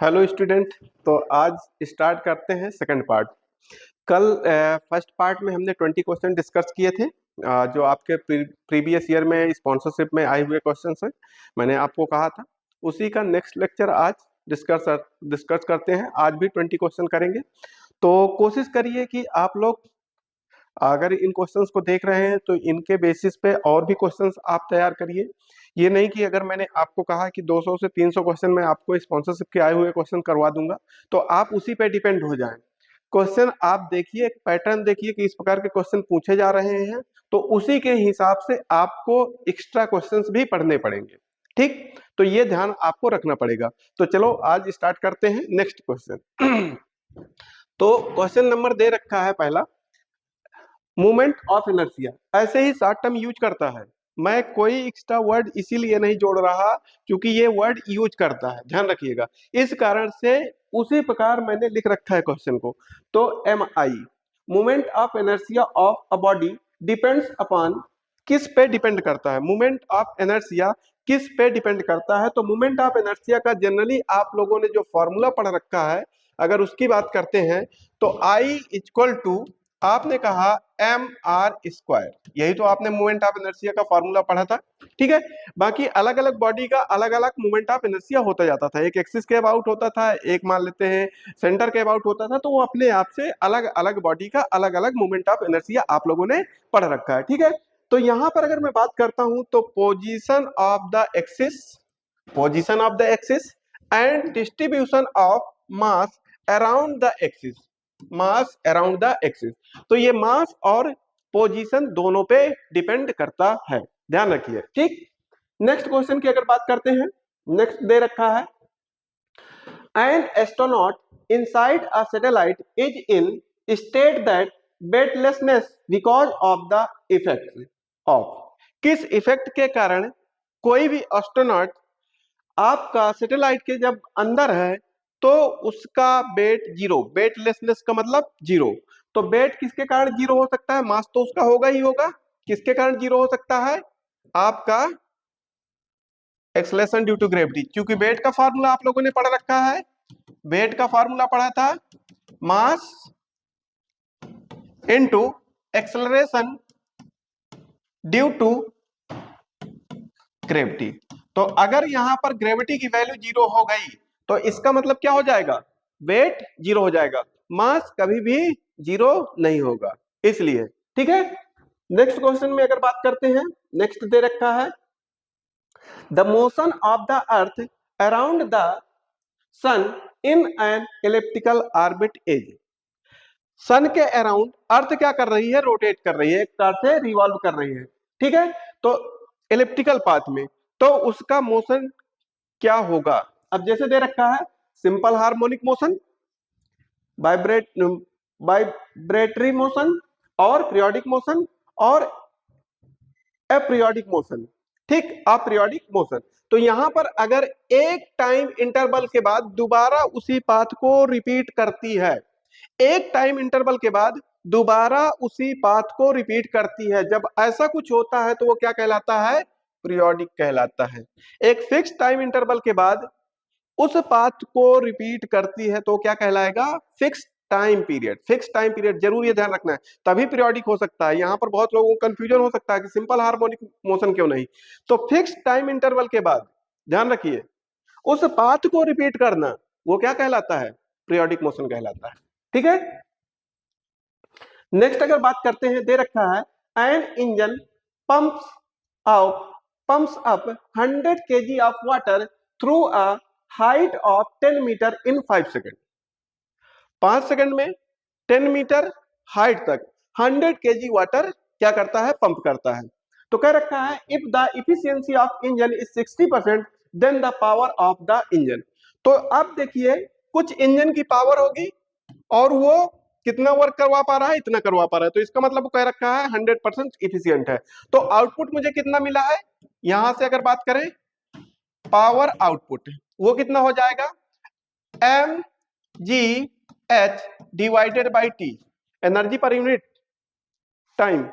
Hello student. तो आज start करते हैं सेकंड पार्ट। कल फर्स्ट पार्ट में हमने 20 क्वेश्चन डिस्कस किए थे, जो आपके प्रीवियस ईयर में स्पॉन्सरशिप में आए हुए क्वेश्चंस हैं। मैंने आपको कहा था उसी का नेक्स्ट लेक्चर आज डिस्कस डिस्कस करते हैं। आज भी 20 क्वेश्चन करेंगे। तो कोशिश करिए कि आप लोग अगर इन क्वेश्चंस को देख रहे हैं तो इनके बेसिस पे और भी क्वेश्चंस आप तैयार करिए। ये नहीं कि अगर मैंने आपको कहा कि 200 से 300 क्वेश्चन मैं आपको स्पॉन्सरशिप के आए हुए क्वेश्चन करवा दूंगा तो आप उसी पे डिपेंड हो जाएं। क्वेश्चन आप देखिए, एक पैटर्न देखिए कि इस प्रकार के क्वेश्चन पूछे जा रहे हैं, तो उसी के हिसाब से आपको एक्स्ट्रा क्वेश्चंस भी पढ़ने पड़ेंगे। ठीक, तो ये ध्यान आपको रखना पड़ेगा। तो चलो आज स्टार्ट करते हैं नेक्स्ट क्वेश्चन। तो क्वेश्चन नंबर दे रखा है पहला, मूवमेंट ऑफ इनर्शिया। ऐसे ही शॉर्ट टर्म यूज करता है। मैं कोई एक्स्ट्रा वर्ड इसीलिए नहीं जोड़ रहा क्योंकि ये वर्ड यूज करता है, ध्यान रखिएगा। इस कारण से उसी प्रकार मैंने लिख रखा है क्वेश्चन को। तो M I, movement of inertia of a body depends upon, किस पे डिपेंड करता है? मूवमेंट ऑफ इनर्शिया किस पे डिपेंड करता है? तो मूवमेंट ऑफ इनर्शिया का जनरली आप लोगों ने जो फॉर्मूला पढ़ रखा है, अगर उसकी बात करते हैं तो आई इक्वल टू, आपने कहा एम आर स्क्वायर। यही तो आपने मूवमेंट ऑफ इनर्शिया का फॉर्मूला पढ़ा था। ठीक है, बाकी अलग अलग बॉडी का अलग अलग मूवमेंट ऑफ इनर्शिया होता जाता था। एक एक्सिस के अबाउट होता था, एक मान लेते हैं सेंटर के अबाउट होता था। तो वो अपने आप से अलग अलग बॉडी का अलग अलग मूवमेंट ऑफ इनर्शिया आप लोगों ने पढ़ रखा है। ठीक है, तो यहां पर अगर मैं बात करता हूं तो position of the axis and distribution of mass around the axis, mass around the axis. तो ये मास और पोजीशन दोनों पे डिपेंड करता है, ध्यान रखिए। ठीक, नेक्स्ट क्वेश्चन की अगर बात करते हैं, नेक्स्ट दे रखा है, an astronaut inside a satellite is in state that weightlessness because of the effect of, किस इफेक्ट के कारण कोई भी एस्ट्रोनॉट आपका सैटेलाइट के जब अंदर है तो उसका वेट जीरो, वेटलेसनेस का मतलब जीरो। तो वेट किसके कारण जीरो हो सकता है? मास तो उसका होगा ही होगा। किसके कारण जीरो हो सकता है? आपका एक्सलेशन ड्यू टू ग्रेविटी। क्योंकि वेट का फार्मूला आप लोगों ने पढ़ रखा है, वेट का फार्मूला पढ़ा था mass into acceleration due to gravity. तो अगर यहां पर ग्रेविटी की वैल्यू जीरो हो गई तो इसका मतलब क्या हो जाएगा? वेट जीरो हो जाएगा, मास कभी भी जीरो नहीं होगा, इसलिए। ठीक है, नेक्स्ट क्वेश्चन में अगर बात करते हैं, नेक्स्ट दे रखा है, the motion of the earth around the sun in an elliptical orbit is. Sun के अराउंड अर्थ क्या कर रही है? रोटेट कर रही है, एक तरह से रिवॉल्व कर रही है। ठीक है, तो इलिप्टिकल पाथ में, तो उसका मोशन क्या होगा? अब जैसे दे रखा है simple harmonic motion, vibratory motion और पीरियोडिक मोशन और अपीरियोडिक मोशन। ठीक, अपीरियोडिक मोशन। तो यहां पर अगर एक टाइम इंटरवल के बाद दोबारा उसी पाथ को रिपीट करती है, एक टाइम इंटरवल के बाद दोबारा उसी पाथ को रिपीट करती है, जब ऐसा कुछ होता है तो वो क्या कहलाता है? पीरियोडिक कहलाता है। एक फिक्स टाइम इंटरवल के बाद उस पाथ को रिपीट करती है तो क्या कहलाएगा? Fix time period. Fix time period जरूर ये ध्यान रखना है, तभी पीरियोडिक हो सकता है। यहां पर बहुत लोगों को कंफ्यूजन हो सकता है कि सिंपल हार्मोनिक मोशन क्यों नहीं। तो फिक्स टाइम इंटरवल के बाद ध्यान रखिए उस पाथ को रिपीट करना, वो क्या कहलाता है? पीरियोडिक मोशन कहलाता है। ठीक है, नेक्स्ट अगर बात करते हैं, दे रखा है an engine pumps up pumps up 100 kg of water through a height of 10 metre in 5 second. 5 second में 10 मीटर हाइट तक 100 kg वाटर क्या करता है? पंप करता है। तो कह रखा है if the efficiency of engine is 60% then the power of the engine. तो अब देखिए, कुछ इंजन की पावर होगी और वो कितना वर्क करवा पा रहा है? इतना करवा पा रहा है। तो इसका मतलब वो कह रखा है 100% इफिशियंट है। तो आउटपुट मुझे कितना मिला है? यहां से अगर बात करें पावर आउटपुट, वो कितना हो जाएगा? M G H divided by T, energy per unit time.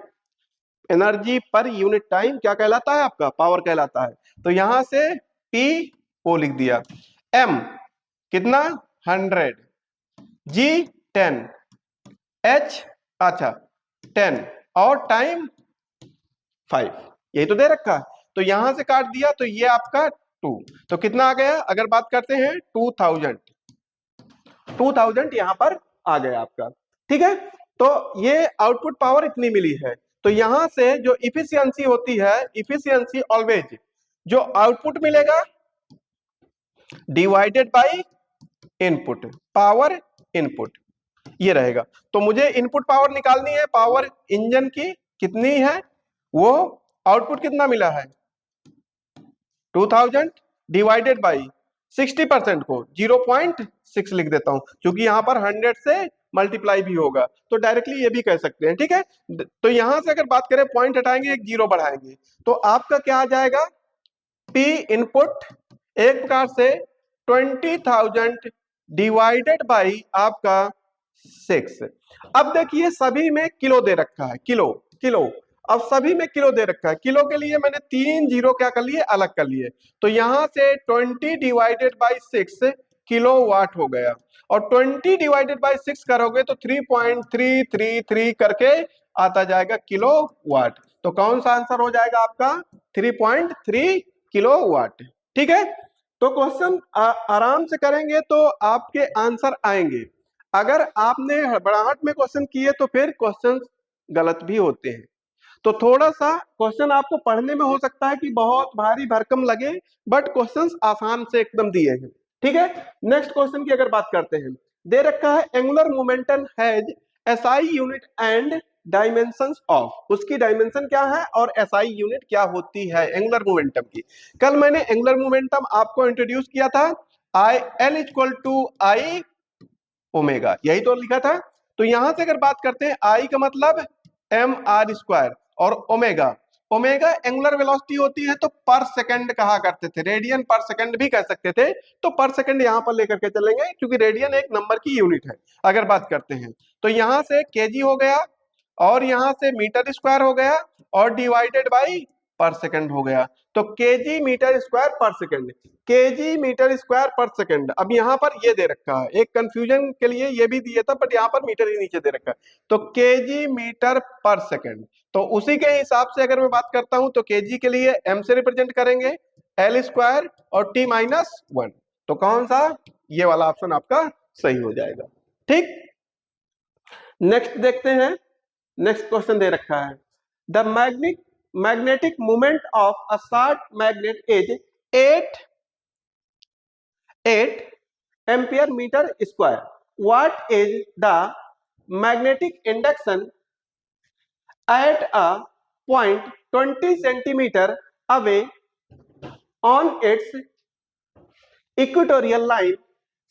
Energy per unit time क्या कहलाता है? आपका पावर कहलाता है। तो यहां से पी वो लिख दिया। एम कितना 100, G 10, H अच्छा 10 और टाइम 5, यही तो दे रखा है। तो यहां से काट दिया तो ये आपका 2, तो कितना आ गया? अगर बात करते हैं 2000 यहां पर आ गया आपका। ठीक है, तो ये आउटपुट पावर इतनी मिली है। तो यहां से जो इफिशियंसी होती है, इफिशियंसी ऑलवेज जो आउटपुट मिलेगा divided by input, power input, ये रहेगा। तो मुझे इनपुट पावर निकालनी है, पावर इंजन की कितनी है, वो आउटपुट कितना मिला है 2000 डिवाइडेड बाई 60% को 0.6 लिख देता हूं, क्योंकि यहां पर 100 से मल्टीप्लाई भी होगा, तो डायरेक्टली ये भी कह सकते हैं। ठीक है, तो यहां से अगर बात करें पॉइंट हटाएंगे, एक जीरो बढ़ाएंगे, तो आपका क्या आ जाएगा P इनपुट एक प्रकार से 20,000 डिवाइडेड बाई आपका 6। अब देखिए सभी में किलो दे रखा है, किलो किलो, अब सभी में किलो दे रखा है। किलो के लिए मैंने 3 जीरो क्या कर लिए, अलग कर लिए, तो यहां से 20 डिवाइडेड बाई 6 किलो वाट हो गया, और 20 डिवाइडेड बाई 6 करोगे तो 3.333 करके आता जाएगा किलो वाट। तो कौन सा आंसर हो जाएगा आपका 3.3 किलो वाट। ठीक है, तो क्वेश्चन आराम से करेंगे तो आपके आंसर आएंगे। अगर आपने हड़बड़ाहट में क्वेश्चन किए तो फिर क्वेश्चन गलत भी होते हैं। तो थोड़ा सा क्वेश्चन आपको पढ़ने में हो सकता है कि बहुत भारी भरकम लगे, बट क्वेश्चंस आसान से एकदम दिए हैं। ठीक है, नेक्स्ट क्वेश्चन की अगर बात करते हैं, दे रखा है angular momentum has SI unit and dimensions of, उसकी डायमेंशन क्या है और एसआई यूनिट क्या होती है एंगुलर मोमेंटम की। कल मैंने एंगुलर मोमेंटम आपको इंट्रोड्यूस किया था, I L equal to I omega, यही तो लिखा था। तो यहां से अगर बात करते हैं, आई का मतलब एम आर स्क्वायर, और ओमेगा, ओमेगा एंगुलर वेलोसिटी होती है, तो पर सेकंड कहा करते थे, रेडियन पर सेकंड भी कह सकते थे, तो पर सेकंड यहां पर लेकर के चलेंगे क्योंकि रेडियन एक नंबर की यूनिट है। अगर बात करते हैं तो यहां से केजी हो गया, और यहां से मीटर स्क्वायर हो गया, और डिवाइडेड बाई पर सेकंड हो गया, तो केजी मीटर स्क्वायर पर सेकंड, केजी मीटर स्क्वायर पर सेकंड। अब यहाँ पर ये दे रखा है, एक कंफ्यूजन के लिए ये भी दिया था, बट यहाँ पर मीटर ही नीचे दे रखा है, तो केजी मीटर पर सेकंड। तो उसी के हिसाब से अगर मैं बात करता हूं तो केजी के लिए एम से रिप्रेजेंट करेंगे, एल स्क्वायर और टी माइनस 1, तो कौन सा, ये वाला ऑप्शन आपका सही हो जाएगा। ठीक, नेक्स्ट देखते हैं। नेक्स्ट क्वेश्चन दे रखा है, the magnetic moment of a short magnet is 8 ampere metre square, what is the magnetic induction at a point 20 centimetre away on its equatorial line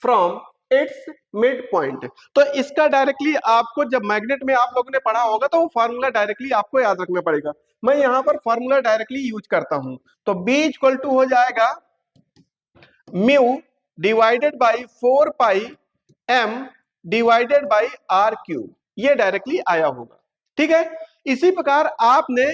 from its mid point. तो इसका directly आपको जब magnet में आप लोगों ने पढ़ा होगा तो वो फार्मूला डायरेक्टली आपको याद रखना पड़ेगा। मैं यहां पर फार्मूला डायरेक्टली यूज करता हूं, तो B इक्वल टू हो जाएगा mu divided by 4 pi m divided by r cube, ये डायरेक्टली आया होगा। ठीक है, इसी प्रकार आपने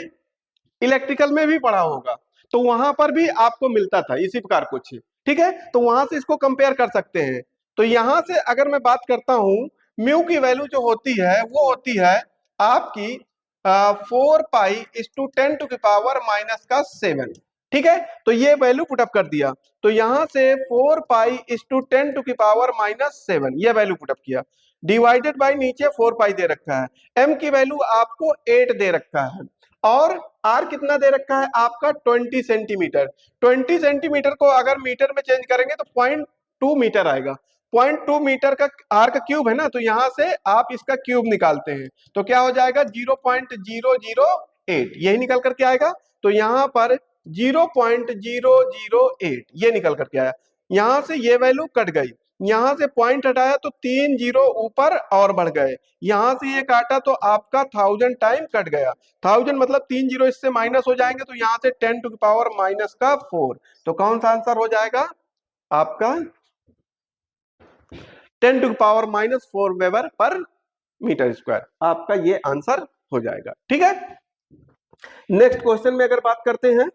इलेक्ट्रिकल में भी पढ़ा होगा, तो वहां पर भी आपको मिलता था इसी प्रकार कुछ। ठीक है, तो वहां से इसको कंपेयर कर सकते हैं। तो यहां से अगर मैं बात करता हूं, म्यू की वैल्यू जो होती है वो होती है आपकी 4 पाई इस टू 10 टू की पावर माइनस का 7। ठीक है, तो ये वैल्यू पुटअप कर दिया, तो यहां से 4 पाई इस टू 10 टू की पावर माइनस 7 ये वैल्यू पुटअप किया, डिवाइडेड बाई नीचे 4 पाई दे रखा है, m की वैल्यू आपको 8 दे रखा है, और r कितना दे रखा है आपका 20 सेंटीमीटर। 20 सेंटीमीटर को अगर मीटर में चेंज करेंगे तो 0.2 मीटर आएगा, 0.2 मीटर का r का क्यूब है ना, तो यहां से आप इसका क्यूब निकालते हैं तो क्या हो जाएगा 0.008, यही निकल करके आएगा। तो यहां पर 0.008 ये निकल करके आया, यहां से ये वैल्यू कट गई, यहां से पॉइंट हटाया तो 3 जीरो ऊपर और बढ़ गए, यहां से ये काटा तो आपका 1000 टाइम कट गया, 1000 मतलब 3 जीरो इससे माइनस हो जाएंगे, तो यहां से 10 टू की पावर माइनस का 4, तो कौन सा आंसर हो जाएगा आपका 10 टू की power minus 4 weber per metre square, आपका ये आंसर हो जाएगा। ठीक है, नेक्स्ट क्वेश्चन में अगर बात करते हैं,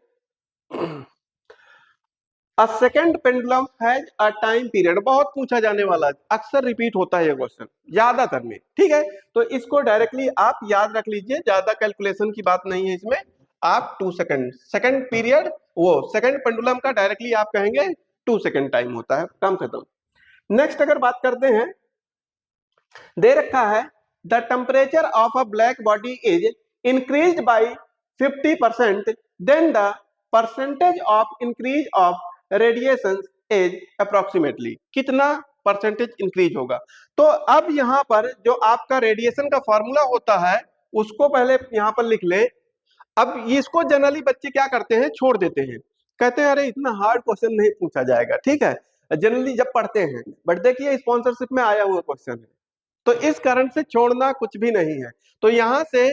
a second pendulum has a time period, बहुत पूछा जाने वाला, अक्सर रिपीट होता है ये क्वेश्चन ज्यादातर में, ठीक है। तो इसको डायरेक्टली आप याद रख लीजिए, ज्यादा कैलकुलेशन की बात नहीं है इसमें। आप 2 सेकंड, सेकंड पीरियड, वो सेकंड पेंडुलम का डायरेक्टली आप कहेंगे 2 सेकंड टाइम होता है, काम खत्म। नेक्स्ट अगर बात करते हैं, दे रखा है the temperature of a black body is increase by 50%, then the percentage of increase of radiation is approximately, कितना परसेंटेज इंक्रीज होगा। तो अब यहां पर जो आपका रेडिएशन का फॉर्मूला होता है उसको पहले यहां पर लिख ले। अब इसको जनरली बच्चे क्या करते हैं, छोड़ देते हैं, कहते हैं अरे इतना हार्ड क्वेश्चन नहीं पूछा जाएगा, ठीक है, जनरली जब पढ़ते हैं, बट देखिए स्पॉन्सरशिप में आया हुआ क्वेश्चन है, तो इस कारण से छोड़ना कुछ भी नहीं है। तो यहां से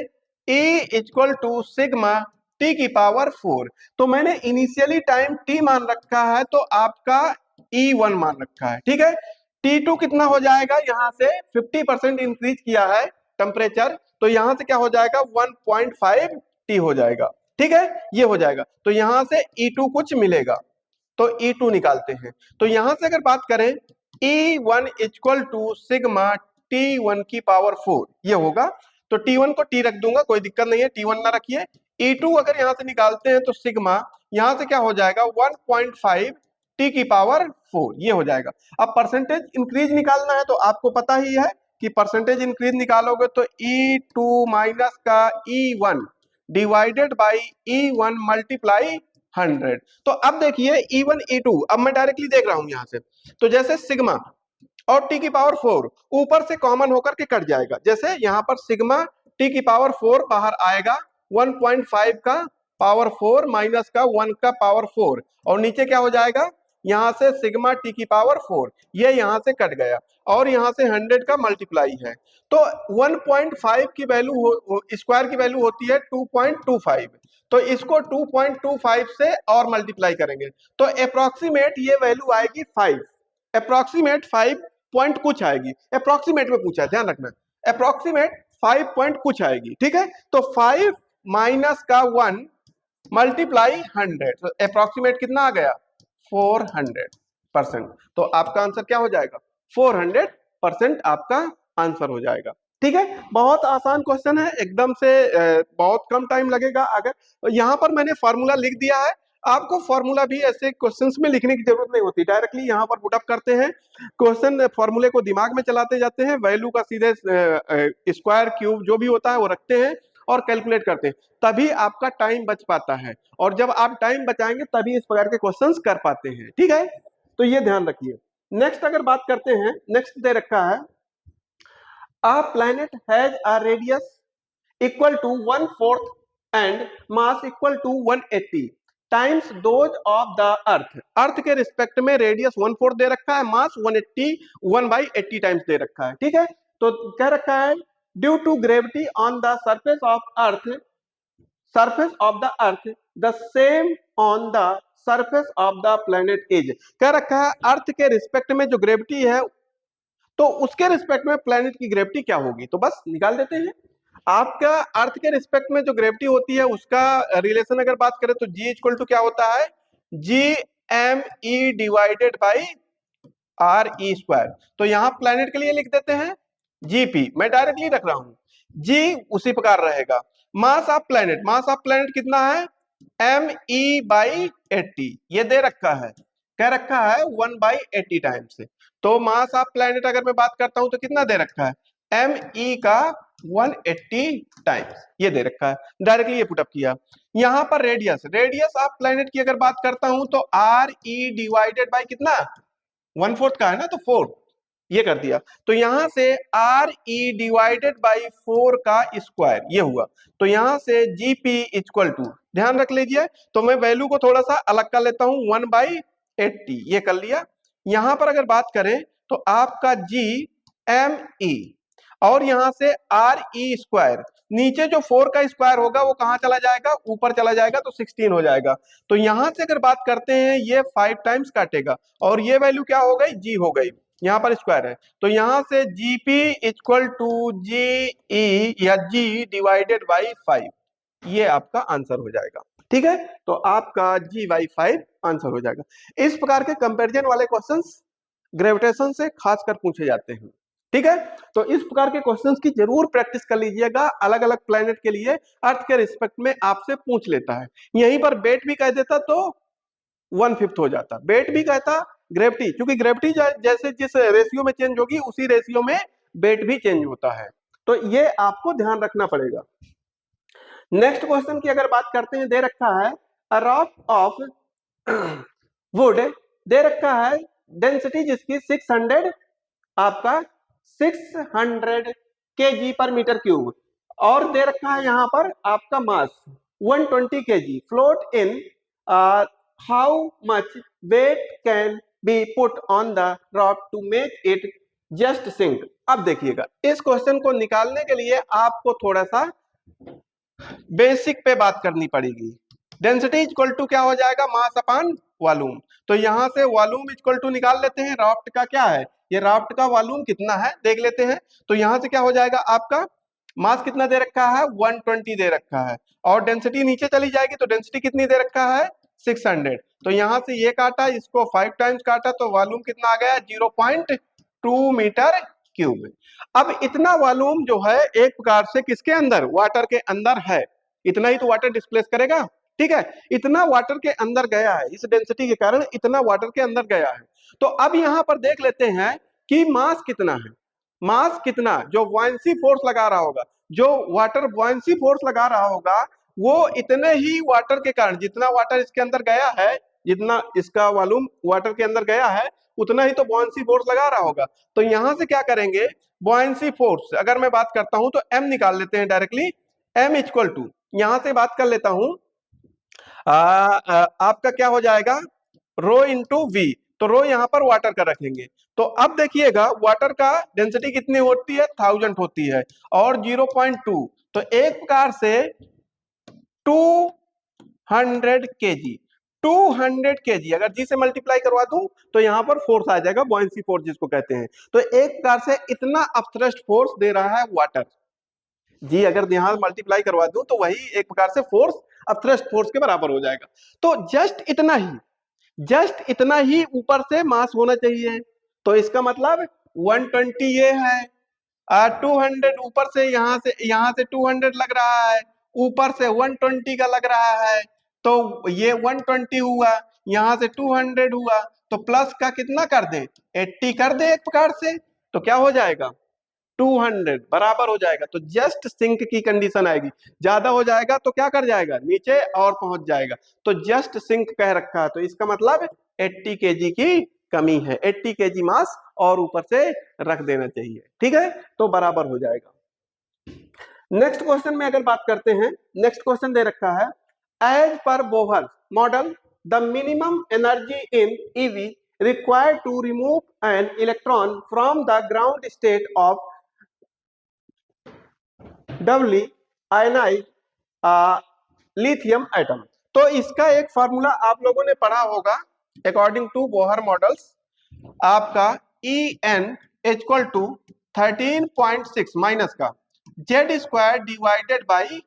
E equal to sigma T की पावर 4, तो मैंने इनिशियली टाइम t मान रखा है, तो आपका E1 मान रखा है, ठीक है। T2 कितना हो जाएगा, यहां से 50% इंक्रीज किया है टेम्परेचर, तो यहां से क्या हो जाएगा 1.5 t हो जाएगा, ठीक है, ये हो जाएगा। तो यहां से E2 कुछ मिलेगा, तो E2 निकालते हैं। तो यहां से अगर बात करें E1 equal to sigma T1 की पावर 4, ये होगा। तो T1 को T रख दूंगा, कोई दिक्कत नहीं है, T1 ना रखिए। E2 अगर यहां से निकालते हैं तो सिग्मा यहां से क्या हो जाएगा 1.5 T की पावर 4, ये हो जाएगा। अब परसेंटेज इंक्रीज निकालना है, तो आपको पता ही है कि परसेंटेज इंक्रीज निकालोगे तो E2 माइनस का E1 divided by E1 multiply 100। तो अब देखिए E1 E2, अब मैं डायरेक्टली देख रहा हूं यहां से, तो जैसे सिग्मा और टी की पावर 4 ऊपर से कॉमन होकर के कट जाएगा, जैसे यहां पर सिग्मा टी की पावर 4 बाहर आएगा, 1.5 का पावर 4 माइनस का 1 का पावर 4, और नीचे क्या हो जाएगा, यहां से सिग्मा टी की पावर 4, ये यहां से कट गया, और यहां से 100 का मल्टीप्लाई है, तो 1.5 की वैल्यू स्क्वायर की वैल्यू होती है 2.25, तो इसको 2.25 से और मल्टीप्लाई करेंगे, तो अप्रोक्सीमेट ये वैल्यू आएगी 5, अप्रोक्सीमेट 5 पॉइंट कुछ आएगी, अप्रोक्सीमेट में पूछा है, ध्यान रखना, अप्रोक्सीमेट 5 पॉइंट कुछ आएगी, ठीक है। तो 5 माइनस का 1 मल्टीप्लाई 100, तो अप्रोक्सीमेट कितना आ गया 400%, तो आपका आंसर क्या हो जाएगा 400% आपका आंसर हो जाएगा, ठीक है। बहुत आसान क्वेश्चन है एकदम से, बहुत कम टाइम लगेगा। अगर यहां पर मैंने फॉर्मूला लिख दिया है, आपको फॉर्मूला भी ऐसे क्वेश्चंस में लिखने की जरूरत नहीं होती, डायरेक्टली यहां पर पुटअप करते हैं क्वेश्चन, फॉर्मूले को दिमाग में चलाते जाते हैं, वैल्यू का सीधे स्क्वायर क्यूब जो भी होता है वो रखते हैं और कैलकुलेट करते हैं, तभी आपका टाइम बच पाता है, और जब आप टाइम बचाएंगे तभी इस प्रकार के क्वेश्चंस कर पाते हैं, ठीक है, तो ये ध्यान रखिए। नेक्स्ट अगर बात करते हैं, नेक्स्ट दे रखा है a planet has a radius equal to 1/4 and mass equal to 180 times those of the earth, earth के रिस्पेक्ट में रेडियस 1/4 दे रखा है, मास 180 1/80 टाइम्स दे रखा है, ठीक है। तो क्या रखा है, due to gravity on the surface of the earth the same on the surface of the planet is, कह रखा है अर्थ के रिस्पेक्ट में जो ग्रेविटी है, तो उसके रिस्पेक्ट में प्लेनेट की ग्रेविटी क्या होगी, तो बस निकाल देते हैं। आपका अर्थ के रिस्पेक्ट में जो ग्रेविटी होती है उसका रिलेशन अगर बात करें तो G इक्वल टू क्या होता है, GME डिवाइडेड बाई RE², तो यहां प्लेनेट के लिए लिख देते हैं GP, मैं डायरेक्टली रख रहा हूं, G उसी प्रकार रहेगा। मास ऑफ प्लेनेट कितना है, ME/80, ये दे रखा है, कह रखा है 1/80 टाइम्स से, तो मास ऑफ प्लेनेट अगर मैं बात करता हूं तो कितना दे रखा है, ME का 180 टाइम्स, ये दे रखा है, डायरेक्टली ये पुटअप किया। यहां पर रेडियस ऑफ प्लेनेट की अगर बात करता हूं तो RE डिवाइडेड बाई कितना 1/4 का है ना, तो 4, ये कर दिया, तो यहां से RE डिवाइडेड बाई 4 का स्क्वायर, ये हुआ, तो यहां से GP इक्वल टू, ध्यान रख लीजिए, तो मैं वैल्यू को थोड़ा सा अलग कर लेता हूं, 1/80, ये कर लिया। यहां पर अगर बात करें तो आपका GME और यहां से RE², नीचे जो 4 का स्क्वायर होगा वो कहां चला जाएगा, ऊपर चला जाएगा, तो 16 हो जाएगा। तो यहां से अगर बात करते हैं ये 5 टाइम्स काटेगा, और ये वैल्यू क्या हो गई, G हो गई, यहां पर स्क्वायर है, तो यहां से GP इक्वल टू GE या G डिवाइडेड बाई 5, ये आपका आंसर हो जाएगा, ठीक है, तो आपका GY5 आंसर हो जाएगा। इस प्रकार के कंपैरिजन वाले क्वेश्चंस ग्रेविटेशन से खासकर पूछे जाते हैं। ठीक है, तो इस प्रकार के क्वेश्चंस की जरूर प्रैक्टिस कर लीजिएगा। अलग अलग प्लेनेट के लिए अर्थ के रिस्पेक्ट में आपसे पूछ लेता है। यहीं पर बेट भी कह देता तो 1/5 हो जाता। बेट भी कहता ग्रेविटी, क्योंकि ग्रेविटी जैसे जिस रेशियो में चेंज होगी उसी रेशियो में बेट भी चेंज होता है। तो ये आपको ध्यान रखना पड़ेगा। नेक्स्ट क्वेश्चन की अगर बात करते हैं, दे रखा है अ रॉक ऑफ वुड, दे रखा है डेंसिटी जिसकी 600 आपका 600 kg पर मीटर क्यूब, और दे रखा है यहां पर आपका mass 120 kg। Float in how much weight can be put on the rock to make it just sink. अब देखिएगा, इस क्वेश्चन को निकालने के लिए आपको थोड़ा सा बेसिक पे बात करनी पड़ेगी। डेंसिटी इक्वल टू क्या हो जाएगा, मास अपान वॉल्यूम। तो यहां से वॉल्यूम इक्वल टू निकाल लेते हैं। राफ्ट का क्या है, ये राफ्ट का वॉल्यूम कितना है देख लेते हैं। तो यहां से क्या हो जाएगा, आपका मास कितना दे रखा है 120 दे रखा है, और डेंसिटी नीचे चली जाएगी तो डेंसिटी कितनी दे रखा है 600। तो यहां से ये काटा, इसको 5 टाइम्स काटा, तो वॉल्यूम कितना आ गया 0.2 मीटर क्यूब। अब इतना वॉल्यूम जो है एक प्रकार से किसके अंदर, वाटर के अंदर है। इतना ही तो वाटर डिस्प्लेस करेगा। ठीक है, इतना वाटर के अंदर गया है, इस डेंसिटी के कारण इतना वाटर के अंदर गया है। तो अब यहां पर देख लेते हैं कि मास कितना है। मास कितना, जो बॉयंसी फोर्स लगा रहा होगा, जो वाटर बॉयंसी फोर्स लगा रहा होगा, वो इतने ही वाटर के कारण, जितना वाटर इसके अंदर गया है, जितना इसका वॉल्यूम वाटर के अंदर गया है, उतना ही तो बॉयंसी फोर्स लगा रहा होगा। तो यहां से क्या करेंगे, बॉयंसी फोर्स अगर मैं बात करता हूं तो m निकाल लेते हैं डायरेक्टली। m इक्वल टू, यहां से बात कर लेता हूं, आपका क्या हो जाएगा रो इंटू वी। तो रो यहां पर वाटर का रखेंगे। तो अब देखिएगा वाटर का डेंसिटी कितनी होती है 1000 होती है, और 0.2, तो एक प्रकार से 200 केजी। 200 केजी अगर जी से मल्टीप्लाई करवा दूं तो यहां पर फोर्स आ जाएगा, बॉयंसी फोर्स जिसको कहते हैं। तो एक प्रकार से इतना अपथ्रस्ट फोर्स दे रहा है वाटर। जी अगर यहां मल्टीप्लाई करवा दूं तो वही एक प्रकार से फोर्स अपथ्रस्ट फोर्स के बराबर हो जाएगा। तो जस्ट इतना ही ऊपर से मास होना चाहिए। तो इसका मतलब 120 ये है, 200 ऊपर से यहां से 200 लग रहा है, ऊपर से 120 का लग रहा है, तो ये 120 हुआ, यहां से 200 हुआ, तो प्लस का कितना कर दे 80 कर दे एक प्रकार से, तो क्या हो जाएगा 200 बराबर हो जाएगा। तो जस्ट सिंक की कंडीशन आएगी। ज्यादा हो जाएगा तो क्या कर जाएगा नीचे और पहुंच जाएगा। तो जस्ट सिंक कह रखा है, तो इसका मतलब 80 केजी की कमी है, 80 केजी मास और ऊपर से रख देना चाहिए। ठीक है, तो बराबर हो जाएगा। नेक्स्ट क्वेश्चन में अगर बात करते हैं, नेक्स्ट क्वेश्चन दे रखा है as per Bohr model the minimum energy in EV required to remove an electron from the ground state of doubly ionized lithium atom. तो इसका एक फॉर्मूला आप लोगों ने पढ़ा होगा, अकॉर्डिंग टू बोहर मॉडल्स आपका En इक्वल टू 13.6 माइनस का Z² डिवाइडेड बाई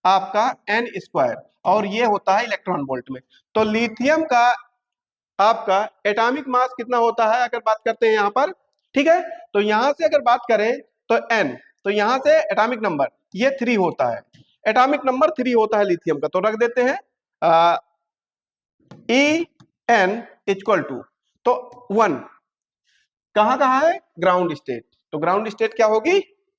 आपका n स्क्वायर, और ये होता है इलेक्ट्रॉन वोल्ट में। तो लिथियम का आपका एटॉमिक मास कितना होता है अगर बात करते हैं यहां पर। ठीक है, तो यहां से अगर बात करें तो n, तो यहां से एटॉमिक नंबर ये 3 होता है, एटॉमिक नंबर 3 होता है लिथियम का। तो रख देते हैं En इक्वल टू, तो 1 कहां है ग्राउंड स्टेट, तो ग्राउंड स्टेट क्या होगी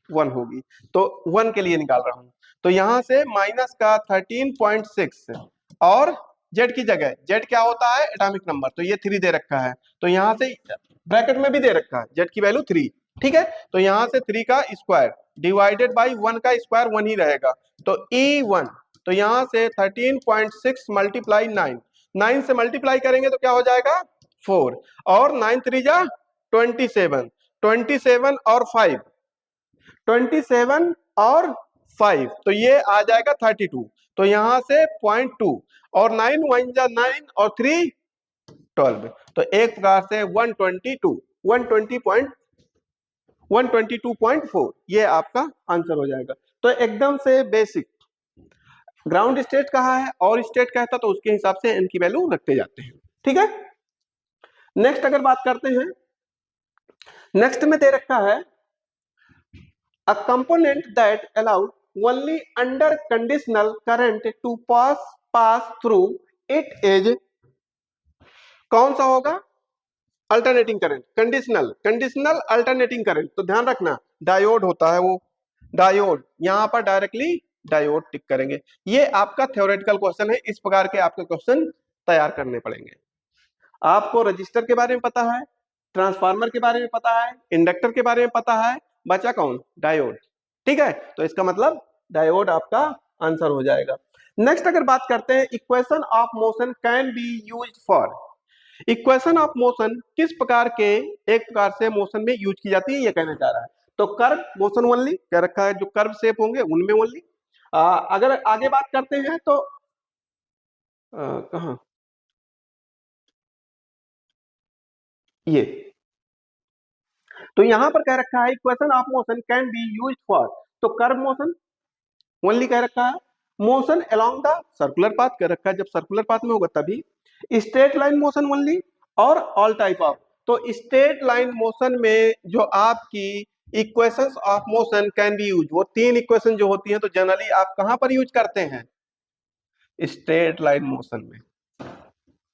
1 होगी, तो 1 के लिए निकाल रहा हूं। तो यहां से माइनस का 13.6, और जेड की जगह जेड क्या होता है एटॉमिक नंबर, तो ये 3 दे रखा है, तो यहां से ब्रैकेट में भी दे रखा है जेड की वैल्यू 3। ठीक है, तो यहां से 3 का स्क्वायर डिवाइडेड बाई 1 का स्क्वायर 1 ही रहेगा, तो E1, तो यहां से 13.6 मल्टीप्लाई 9, 9 से मल्टीप्लाई करेंगे तो क्या हो जाएगा 4, और 9 3 जा 27, 27 और 5, 27 और 5, तो ये आ जाएगा 32। तो यहां से 0.2, और 9 1 जा 9 और 3 12, तो एक प्रकार से 122.4 ये आपका आंसर हो जाएगा। तो एकदम से बेसिक ग्राउंड स्टेट कहा है और स्टेट कहता तो उसके हिसाब से n की वैल्यू रखते जाते हैं। ठीक है, नेक्स्ट अगर बात करते हैं, नेक्स्ट में दे रखा है a component that allows only under conditional current to pass through it is कौन सा होगा? Alternating current, conditional alternating current. तो ध्यान रखना डायोड होता है वो, डायोड, यहां पर डायरेक्टली डायोड टिक करेंगे। ये आपका थ्योरेटिकल क्वेश्चन है, इस प्रकार के आपके क्वेश्चन तैयार करने पड़ेंगे। आपको रजिस्टर के बारे में पता है, ट्रांसफार्मर के बारे में पता है, इंडक्टर के बारे में पता है, बचा कौन? डायोड। ठीक है, तो इसका मतलब डायोड आपका आंसर हो जाएगा। नेक्स्ट अगर बात करते हैं, equation of motion can be used for, equation of motion किस प्रकार के एक प्रकार से मोशन में यूज की जाती है, ये कहना चाह रहा है। तो कर्व मोशन ओनली कह रखा है, जो कर्व शेप होंगे उनमें ओनली। अगर आगे बात करते हैं तो कहां ये, तो यहां पर कह रखा है equation of motion can be used for, तो कर्व मोशन ओनली कह रखा है, motion along the circular path कह रखा है, जब सर्कुलर पाथ में होगा तभी, स्ट्रेट लाइन मोशन ओनली और ऑल टाइप ऑफ। तो स्ट्रेट लाइन मोशन में जो आपकी equations of motion can be use, वो तीन इक्वेशन जो होती हैं तो जनरली आप कहां पर यूज करते हैं? स्ट्रेट लाइन मोशन में।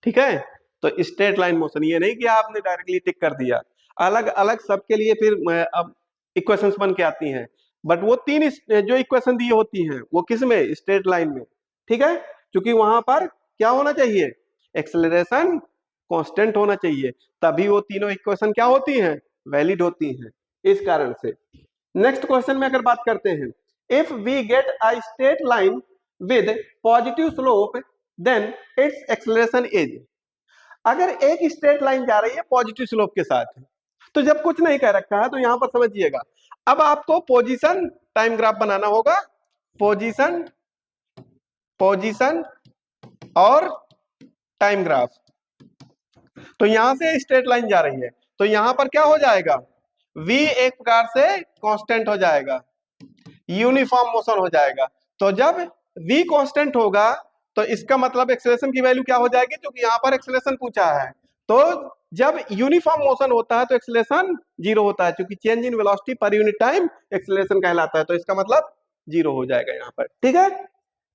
ठीक है, तो स्ट्रेट लाइन मोशन, ये नहीं कि आपने डायरेक्टली टिक कर दिया, अलग अलग सबके लिए फिर अब इक्वेशंस बन के आती हैं, बट वो तीन जो इक्वेशन दी होती हैं वो किस में? स्ट्रेट लाइन में। ठीक है, क्योंकि वहां पर क्या होना चाहिए? एक्सेलरेशन कांस्टेंट होना चाहिए, तभी वो तीनों इक्वेशन क्या होती हैं? वैलिड होती हैं, इस कारण से। नेक्स्ट क्वेश्चन में अगर बात करते हैं, if we get a straight line with positive slope then its acceleration is, अगर एक स्ट्रेट लाइन जा रही है पॉजिटिव स्लोप के साथ, तो जब कुछ नहीं कह रखा है तो यहां पर समझिएगा, अब आपको पोजीशन टाइम ग्राफ बनाना होगा, पोजीशन और टाइम ग्राफ। तो यहां से स्ट्रेट लाइन जा रही है, तो यहां पर क्या हो जाएगा? v एक प्रकार से कांस्टेंट हो जाएगा, यूनिफॉर्म मोशन हो जाएगा। तो जब v कांस्टेंट होगा तो इसका मतलब एक्सेलरेशन की वैल्यू क्या हो जाएगी? क्योंकि यहां पर एक्सेलरेशन पूछा है, तो जब यूनिफॉर्म मोशन होता है तो एक्सेलरेशन जीरो होता है, क्योंकि चेंज इन वेलोसिटी पर यूनिट टाइम एक्सेलरेशन कहलाता है, तो इसका मतलब जीरो हो जाएगा यहां पर। ठीक है,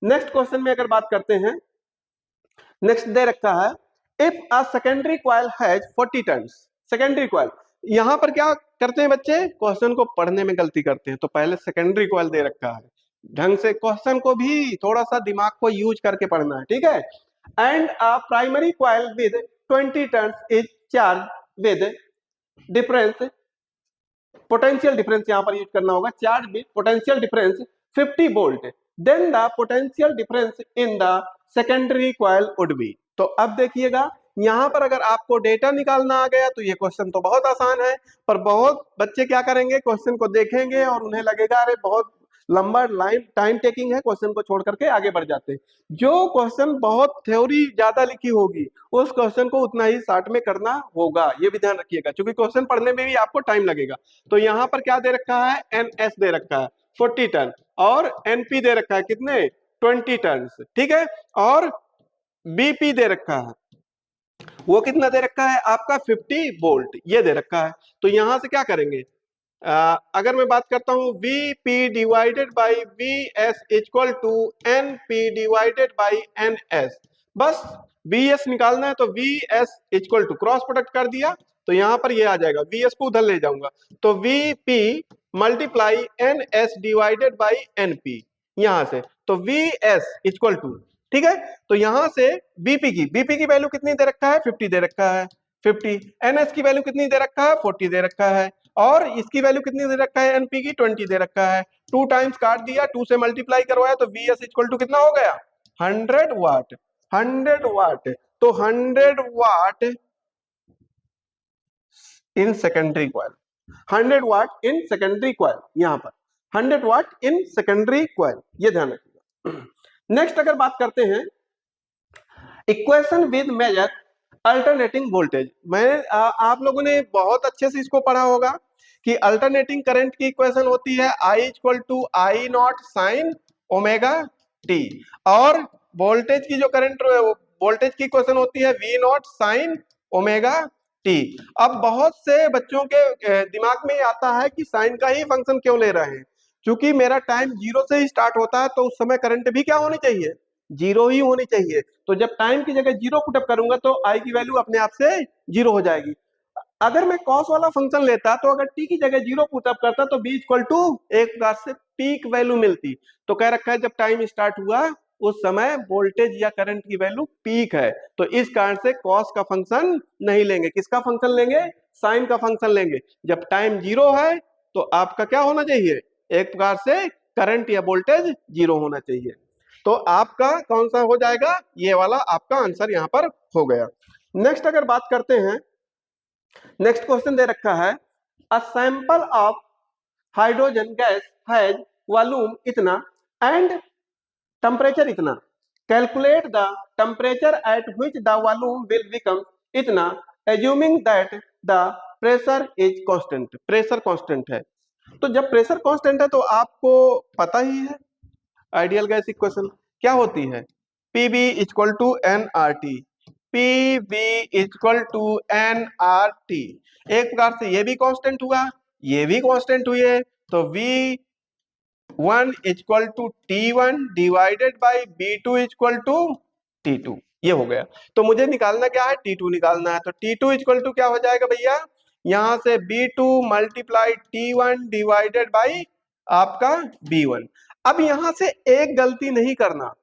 नेक्स्ट क्वेश्चन में अगर बात करते हैं, नेक्स्ट दे रखा है, if a secondary coil has 40 turns, secondary coil, यहां पर क्या करते हैं बच्चे? क्वेश्चन को पढ़ने में गलती करते हैं, तो पहले सेकेंडरी कॉइल दे रखा है, ढंग से क्वेश्चन को भी थोड़ा सा दिमाग को यूज करके पढ़ना है। ठीक है, and a primary coil with 20 turns is charge with difference, potential difference यहां पर यूज करना होगा, charge with potential difference 50 volt, then the potential difference in the secondary coil would be. तो अब देखिएगा, यहां पर अगर आपको डेटा निकालना आ गया तो ये क्वेश्चन तो बहुत आसान है, पर बहुत बच्चे क्या करेंगे, क्वेश्चन को देखेंगे और उन्हें लगेगा अरे बहुत लंबा लाइन टाइम टेकिंग है, क्वेश्चन को छोड़ करके आगे बढ़ जाते हैं। जो क्वेश्चन बहुत थ्योरी ज्यादा लिखी होगी उस क्वेश्चन को उतना ही शॉर्ट में करना होगा, ये भी ध्यान रखिएगा, क्योंकि क्वेश्चन पढ़ने में भी आपको टाइम लगेगा। तो यहाँ पर क्या दे रखा है? एनएस दे रखा है 40 टन, और एनपी दे रखा है कितने? 20 टन। ठीक है, और बीपी दे रखा है, वो कितना दे रखा है आपका? 50 वोल्ट, ये दे रखा है। तो यहां से क्या करेंगे, अगर मैं बात करता हूं Vp divided by Vs equal to Np divided by Ns, बस Vs निकालना है, तो Vs equal to cross product कर दिया तो यहां पर ये आ जाएगा, Vs को उधर ले जाऊंगा तो Vp multiply Ns divided by Np, यहां से तो Vs इक्वल टू, ठीक है, तो यहां से बीपी की वैल्यू कितनी दे रखा है? 50 दे रखा है, 50, एनएस की वैल्यू कितनी दे रखा है? 40 दे रखा है, और इसकी वैल्यू कितनी दे रखा है? एनपी की 20 दे रखा है, 2 टाइम्स काट दिया, 2 से मल्टीप्लाई करवाया तो Vs इक्वल टू कितना हो गया? 100 वाट, 100 वाट, तो 100 watt in secondary coil, 100 watt in secondary coil, यहां पर 100 वाट इन सेकेंडरी कॉइल, ये ध्यान रखिएगा। नेक्स्ट अगर बात करते हैं, equation with major alternating voltage, मैं आप लोगों ने बहुत अच्छे से इसको पढ़ा होगा कि अल्टरनेटिंग करंट की इक्वेशन होती है I equal to I naught sine omega T. और वोल्टेज की जो करंट वोल्टेज की इक्वेशन होती है V naught sine omega T. अब बहुत से बच्चों के दिमाग में आता है कि साइन का ही फंक्शन क्यों ले रहे हैं, क्योंकि मेरा टाइम जीरो से ही स्टार्ट होता है तो उस समय करंट भी क्या होनी चाहिए, जीरो ही होनी चाहिए। तो जब टाइम की जगह जीरो पुटअप करूंगा तो आई की वैल्यू अपने आप से जीरो हो जाएगी। अगर मैं कॉस वाला फंक्शन लेता तो अगर टी की जगह जीरो पुटअप करता तो बी इक्वल टू एक प्रकार से पीक वैल्यू मिलती। तो कह रखा है जब टाइम स्टार्ट हुआ उस समय वोल्टेज या करंट की वैल्यू पीक है, तो इस कारण से कॉस का फंक्शन नहीं लेंगे, किसका फंक्शन लेंगे, साइन का फंक्शन लेंगे। जब टाइम जीरो है तो आपका क्या होना चाहिए, एक प्रकार से करंट या वोल्टेज जीरो होना चाहिए। तो आपका कौन सा हो जाएगा, ये वाला आपका आंसर यहाँ पर हो गया। नेक्स्ट अगर बात करते हैं, नेक्स्ट क्वेश्चन दे रखा है a sample of hydrogen gas has volume इतना एंड टेम्परेचर इतना, calculate the temperature at which the volume will become इतना assuming that the pressure is constant. Pressure constant है, तो जब प्रेशर कांस्टेंट है तो आपको पता ही है आइडियल गैस इक्वेशन क्या होती है, PB equal to N R T. PB equal to N R T. एक प्रकार से ये भी कांस्टेंट हुआ, ये भी कांस्टेंट हुए, तो V one equal to T one divided by B two equal to T two, ये हो गया। तो मुझे निकालना क्या है, टी टू निकालना है, तो टी टू इक्वल टू क्या हो जाएगा भैया, यहां से B two multiply T one divided by आपका बी वन। अब यहां से एक गलती नहीं करना,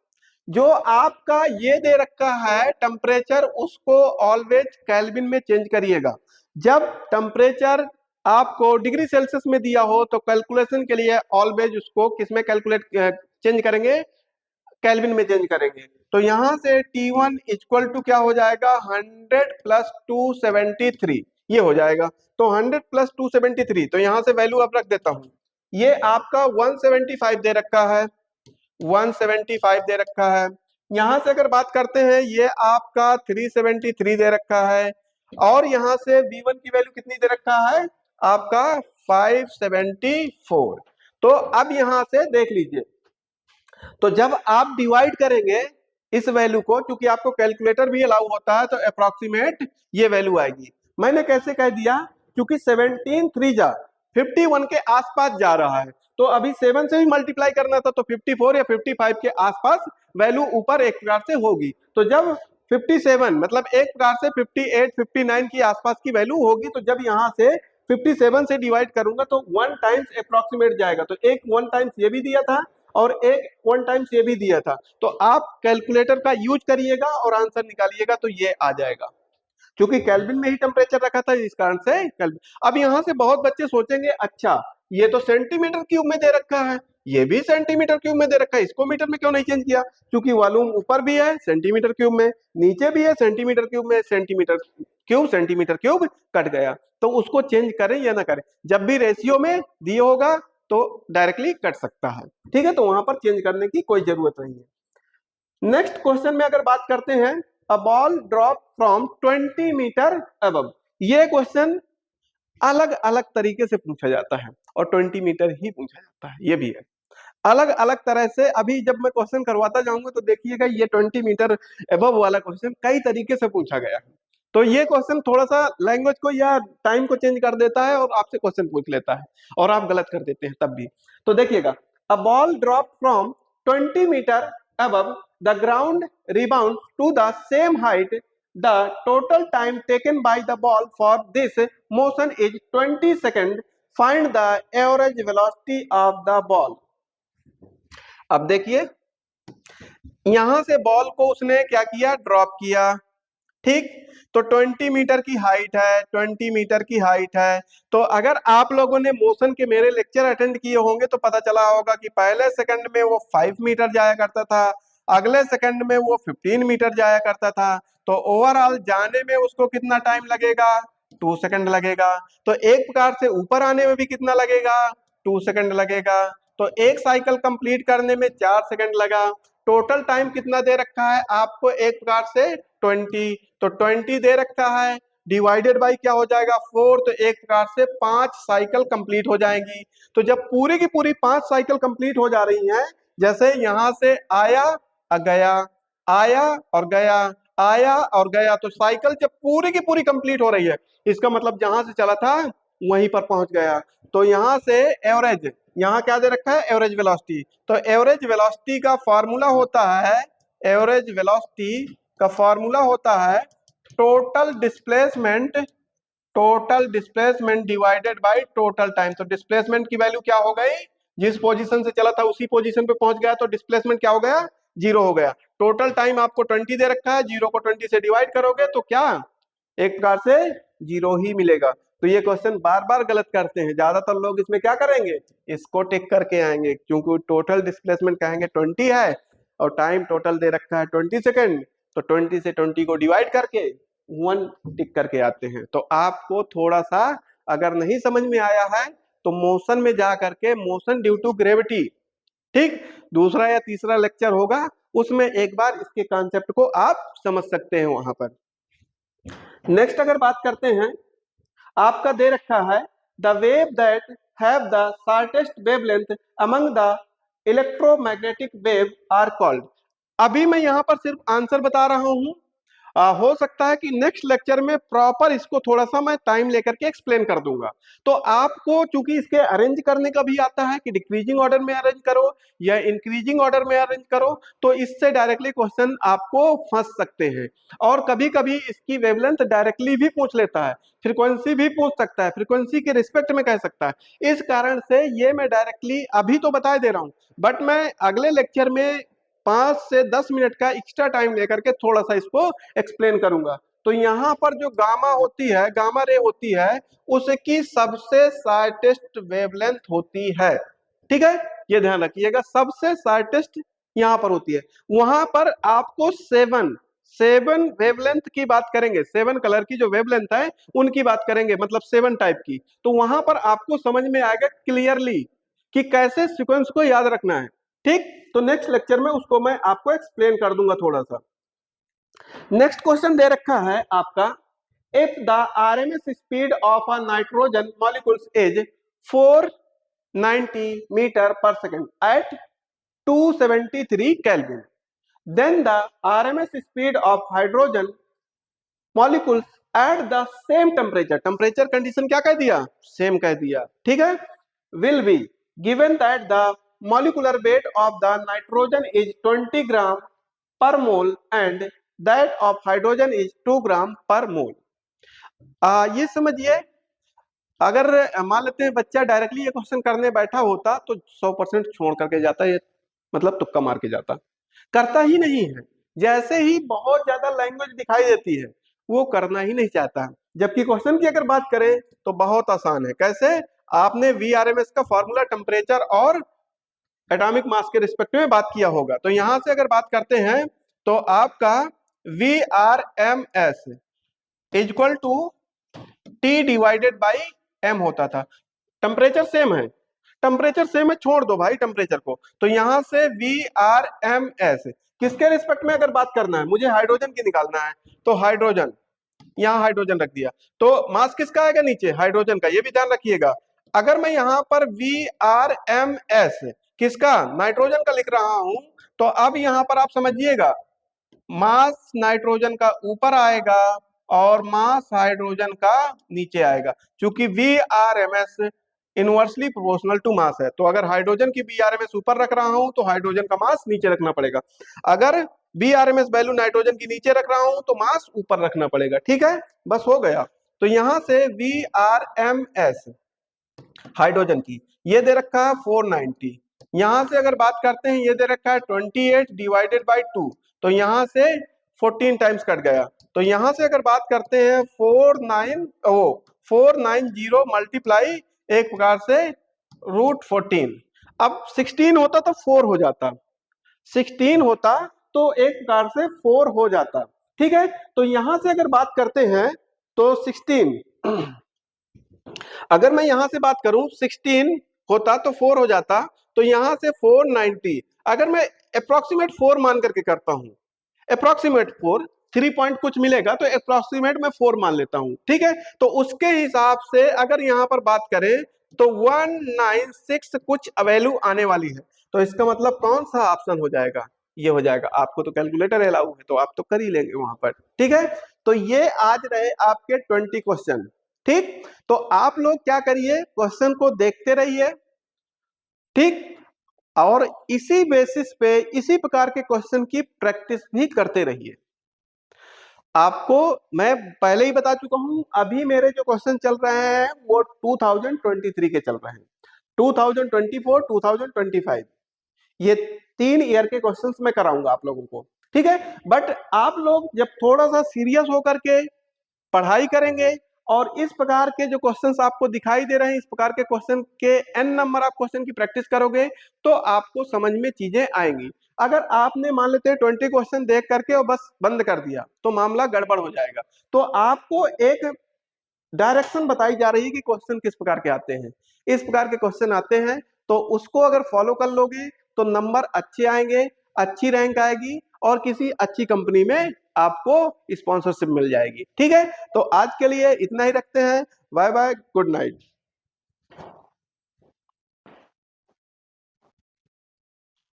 जो आपका ये दे रखा है टेम्परेचर उसको ऑलवेज केल्विन में चेंज करिएगा। जब टेम्परेचर आपको डिग्री सेल्सियस में दिया हो तो कैलकुलेशन के लिए ऑलवेज उसको किसमें कैलकुलेट चेंज करेंगे, केल्विन में चेंज करेंगे। तो यहां से T1 इक्वल टू क्या हो जाएगा, 100 प्लस 273, ये हो जाएगा। तो 100 प्लस 273, तो यहां से वैल्यू अब रख देता हूं, ये आपका 175 दे रखा है, 175 दे रखा है। यहां से अगर बात करते हैं ये आपका 373 दे रखा है, और यहां से V1 की वैल्यू कितनी दे रखा है आपका 574। तो अब यहां से देख लीजिए, तो जब आप डिवाइड करेंगे इस वैल्यू को, क्योंकि आपको कैलकुलेटर भी अलाउ होता है, तो अप्रोक्सीमेट ये वैल्यू आएगी। मैंने कैसे कह दिया, क्योंकि 17 3 जा 51 के आसपास जा रहा है, तो अभी 7 से ही मल्टीप्लाई करना था, तो 54 या 55 के आसपास वैल्यू ऊपर एक प्रकार से होगी। तो जब 57 मतलब एक प्रकार से 58 59 की आसपास की वैल्यू होगी, तो जब यहां से 57 से डिवाइड करूंगा तो 1 टाइम्स अप्रोक्सीमेट जाएगा, तो एक 1 टाइम्स ये भी दिया था और एक 1 टाइम्स ये भी दिया था। तो आप कैलकुलेटर का यूज करिएगा और आंसर निकालिएगा तो ये आ जाएगा, क्योंकि केल्विन में ही टेम्परेचर रखा था इस कारण से केल्विन। अब यहां से बहुत बच्चे सोचेंगे अच्छा ये तो सेंटीमीटर क्यूब में दे रखा है, ये भी सेंटीमीटर क्यूब में दे रखा है, इसको मीटर में क्यों नहीं चेंज किया, क्योंकि वॉल्यूम ऊपर भी है सेंटीमीटर क्यूब में, नीचे भी है सेंटीमीटर क्यूब में, सेंटीमीटर क्यूब कट गया, तो उसको चेंज करें या ना करें, जब भी रेशियो में दिए होगा तो डायरेक्टली कट सकता है, ठीक है, तो वहां पर चेंज करने की कोई जरूरत नहीं है। नेक्स्ट क्वेश्चन में अगर बात करते हैं, a ball drop from 20 metre above, ये क्वेश्चन अलग अलग तरीके से पूछा जाता है और 20 मीटर ही पूछा जाता है, ये भी है अलग अलग तरह से। अभी जब मैं क्वेश्चन करवाता जाऊंगा तो देखिएगा ये 20 मीटर अबव वाला क्वेश्चन कई तरीके से पूछा गया है, तो ये क्वेश्चन थोड़ा सा लैंग्वेज को या टाइम को चेंज कर देता है और आपसे क्वेश्चन पूछ लेता है और आप गलत कर देते हैं तब भी। तो देखिएगा, a ball drop from 20 metre above the ground rebound to the same height, the total time taken by the ball for this motion is 20 second, find the average velocity of the ball. अब देखिए यहां से ball को उसने क्या किया, drop किया, ठीक, तो 20 मीटर की हाइट है, 20 मीटर की हाइट है। तो अगर आप लोगों ने मोशन के मेरे लेक्चर अटेंड किए होंगे तो पता चला होगा कि पहले सेकंड में वो 5 मीटर जाया करता था, अगले सेकंड में वो 15 मीटर जाया करता था, तो ओवरऑल जाने में उसको कितना टाइम लगेगा, 2 सेकंड लगेगा। तो एक प्रकार से ऊपर आने में भी कितना लगेगा, 2 सेकंड लगेगा। तो एक साइकिल कंप्लीट करने में 4 सेकंड लगा। टोटल टाइम कितना दे रखा है आपको, एक प्रकार से 20, तो 20 दे रखा है, डिवाइडेड बाई क्या हो जाएगा 4, तो एक प्रकार से 5 साइकिल कंप्लीट हो जाएंगी। तो जब पूरी की पूरी 5 साइकिल कंप्लीट हो जा रही हैं, जैसे यहां से आया गया, आया और गया, आया और गया, तो साइकिल जब पूरी की पूरी कंप्लीट हो रही है, इसका मतलब जहां से चला था वहीं पर पहुंच गया। तो यहां से एवरेज, यहां क्या दे रखा है, एवरेज वेलोसिटी। तो एवरेज वेलोसिटी का फॉर्मूला होता है, एवरेज वेलोसिटी का फॉर्मूला होता है total displacement, total displacement divided by total time. तो डिस्प्लेसमेंट की वैल्यू क्या हो गई, जिस पोजीशन से चला था उसी पोजीशन पे पहुंच गया, तो डिस्प्लेसमेंट क्या हो गया, 0 हो गया। टोटल टाइम आपको 20 दे रखा है, 0 को 20 से डिवाइड करोगे तो क्या, एक प्रकार से 0 ही मिलेगा। तो ये क्वेश्चन बार बार गलत करते हैं, ज्यादातर लोग इसमें क्या करेंगे, इसको टिक करके आएंगे, क्योंकि टोटल डिस्प्लेसमेंट कहेंगे 20 है और टाइम टोटल दे रखा है 20 सेकेंड, तो 20 से 20 को डिवाइड करके 1 टिक करके आते हैं। तो आपको थोड़ा सा अगर नहीं समझ में आया है तो मोशन में जा करके, मोशन ड्यू टू ग्रेविटी, ठीक, दूसरा या तीसरा लेक्चर होगा, उसमें एक बार इसके कॉन्सेप्ट को आप समझ सकते हैं वहां पर। नेक्स्ट अगर बात करते हैं, आपका दे रखा है the wave that have the shortest wavelength among the electromagnetic wave are called. अभी मैं यहां पर सिर्फ आंसर बता रहा हूं, हो सकता है कि नेक्स्ट लेक्चर में प्रॉपर इसको थोड़ा सा मैं टाइम लेकर के एक्सप्लेन कर दूंगा। तो आपको चूंकि इसके अरेंज करने का भी आता है कि डिक्रीजिंग ऑर्डर में अरेंज करो या इंक्रीजिंग ऑर्डर में अरेंज करो, तो इससे डायरेक्टली क्वेश्चन आपको फंस सकते हैं। और कभी कभी इसकी वेवलेंथ डायरेक्टली भी पूछ लेता है, फ्रीक्वेंसी भी पूछ सकता है, फ्रीक्वेंसी के रिस्पेक्ट में कह सकता है। इस कारण से ये मैं डायरेक्टली अभी तो बता दे रहा हूं, बट मैं अगले लेक्चर में 5 से 10 मिनट का एक्स्ट्रा टाइम लेकर के थोड़ा सा इसको एक्सप्लेन करूंगा। तो यहाँ पर जो गामा होती है, गामा रे होती है, उसकी सबसे शॉर्टेस्ट वेवलेंथ होती है, ठीक है, ये ध्यान रखिएगा, सबसे शॉर्टेस्ट यहाँ पर होती है। वहां पर आपको 7 वेवलेंथ की बात करेंगे, 7 कलर की जो वेवलेंथ है उनकी बात करेंगे, मतलब 7 टाइप की। तो वहां पर आपको समझ में आएगा क्लियरली कि कैसे सीक्वेंस को याद रखना है, ठीक। तो नेक्स्ट लेक्चर में उसको मैं आपको एक्सप्लेन कर दूंगा थोड़ा सा। नेक्स्ट क्वेश्चन दे रखा है आपका, if the RMS speed of a nitrogen molecules is 490 metre per second at 273 kelvin, then the RMS speed of hydrogen molecules at the same temperature, temperature condition क्या कह दिया, सेम कह दिया, ठीक है, will be given that the molecular weight of the nitrogen is 20 gram per mole and that of hydrogen is 2 gram per mole। ये समझिए, अगर मान लेते हैं बच्चा डायरेक्टली ये क्वेश्चन करने बैठा होता तो 100% छोड़ करके जाता, ये मतलब तुक्का मार के जाता, करता ही नहीं है। जैसे ही बहुत ज्यादा लैंग्वेज दिखाई देती है वो करना ही नहीं चाहता। जबकि क्वेश्चन की अगर बात करें तो बहुत आसान है। कैसे, आपने VRMS का फॉर्मूला टेम्परेचर और एटॉमिक मास के रिस्पेक्ट में बात किया होगा। तो यहां से अगर बात करते हैं तो आपका VRMS equal to T divided by M होता था। टेम्परेचर सेम है, टेम्परेचर सेम है, छोड़ दो भाई टेम्परेचर को। तो यहां से VRMS किसके रिस्पेक्ट में अगर बात करना है, मुझे हाइड्रोजन की निकालना है, तो हाइड्रोजन, यहाँ हाइड्रोजन रख दिया, तो मास किसका आएगा नीचे, हाइड्रोजन का, ये भी ध्यान रखिएगा। अगर मैं यहाँ पर VRMS किसका, नाइट्रोजन का लिख रहा हूं, तो अब यहाँ पर आप समझिएगा, मास नाइट्रोजन का ऊपर आएगा और मास हाइड्रोजन का नीचे आएगा, क्योंकि VRMS inversely proportional to mass है। तो अगर हाइड्रोजन की VRMS ऊपर रख रहा हूं तो हाइड्रोजन का मास नीचे रखना पड़ेगा, अगर VRMS वैल्यू नाइट्रोजन की नीचे रख रहा हूं तो मास ऊपर रखना पड़ेगा, ठीक है, बस हो गया। तो यहां से VRMS हाइड्रोजन की ये दे रखा है 490, यहां से अगर बात करते हैं ये दे रखा है 28 डिवाइडेड बाई 2, तो यहां से 14 टाइम्स कट गया। तो यहां से अगर बात करते हैं 490 मल्टीप्लाई एक प्रकार से √14, अब 16 होता तो 4 हो जाता, 16 होता तो एक प्रकार से 4 हो जाता, ठीक है। तो यहां से अगर बात करते हैं तो 16, अगर मैं यहां से बात करूं 16 होता तो 4 हो जाता, तो यहां से 490, अगर मैं अप्रोक्सीमेट 4 मान करके करता हूं, अप्रोक्सीमेट 4, 3 पॉइंट कुछ मिलेगा तो अप्रोक्सीमेट मैं 4 मान लेता हूं, ठीक है। तो उसके हिसाब से अगर यहां पर बात करें तो 196 कुछ वैल्यू आने वाली है, तो इसका मतलब कौन सा ऑप्शन हो जाएगा, ये हो जाएगा। आपको तो कैलकुलेटर अलाउ है तो आप तो कर ही लेंगे वहां पर, ठीक है। तो ये आज रहे आपके 20 क्वेश्चन, ठीक। तो आप लोग क्या करिए, क्वेश्चन को देखते रहिए, ठीक, और इसी बेसिस पे इसी प्रकार के क्वेश्चन की प्रैक्टिस भी करते रहिए। आपको मैं पहले ही बता चुका हूं, अभी मेरे जो क्वेश्चन चल रहे हैं वो 2023 के चल रहे हैं, 2024, 2025, ये 3 ईयर के क्वेश्चंस मैं कराऊंगा आप लोगों को, ठीक है। बट आप लोग जब थोड़ा सा सीरियस होकर के पढ़ाई करेंगे और इस प्रकार के जो क्वेश्चंस आपको दिखाई दे रहे हैं, इस प्रकार के क्वेश्चन के n नंबर आप क्वेश्चन की प्रैक्टिस करोगे तो आपको समझ में चीजें आएंगी। अगर आपने मान लेते हैं 20 क्वेश्चन देख करके और बस बंद कर दिया तो मामला गड़बड़ हो जाएगा। तो आपको एक डायरेक्शन बताई जा रही है कि क्वेश्चन किस प्रकार के आते हैं, इस प्रकार के क्वेश्चन आते हैं, तो उसको अगर फॉलो कर लोगे तो नंबर अच्छे आएंगे, अच्छी रैंक आएगी और किसी अच्छी कंपनी में आपको स्पॉन्सरशिप मिल जाएगी, ठीक है। तो आज के लिए इतना ही रखते हैं, बाय बाय, गुड नाइट।